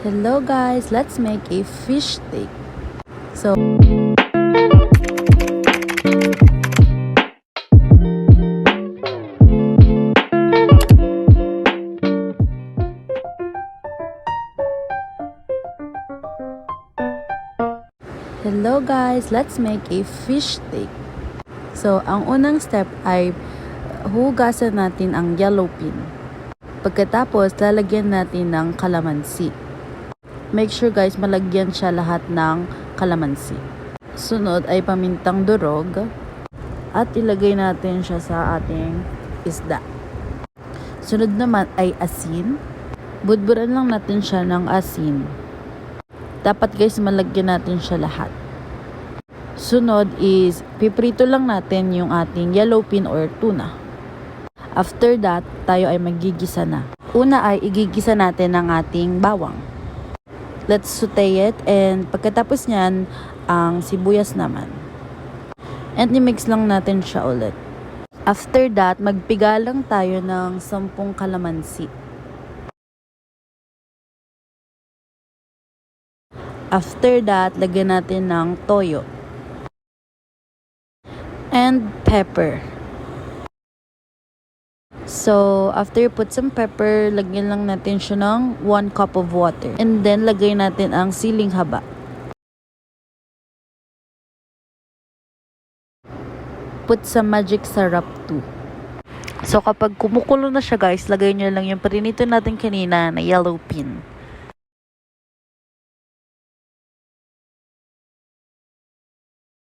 Hello guys, let's make a fish steak. So Hello guys, let's make a fish steak. So ang unang step ay hugasan natin ang yellow pin. Pagkatapos, lalagyan natin ng kalamansi. Make sure guys, malagyan siya lahat ng kalamansi. Sunod ay pamintang durog at ilagay natin siya sa ating isda. Sunod naman ay asin. Budburan lang natin siya ng asin. Dapat guys, malagyan natin siya lahat. Sunod is piprito lang natin yung ating yellow pin or tuna. After that, tayo ay magigisa na. Una ay igigisa natin ang ating bawang. Let's saute it, and pagkatapos niyan, ang sibuyas naman. And i-mix lang natin siya ulit. After that, magpiga lang tayo ng 10 kalamansi. After that, lagyan natin ng toyo. And pepper. So, after you put some pepper, lagyan lang natin siya ng 1 cup of water. And then, lagay natin ang siling haba. Put some magic syrup too. So, kapag kumukulo na siya guys, lagay nyo lang yung prinito natin kanina na yellow pin.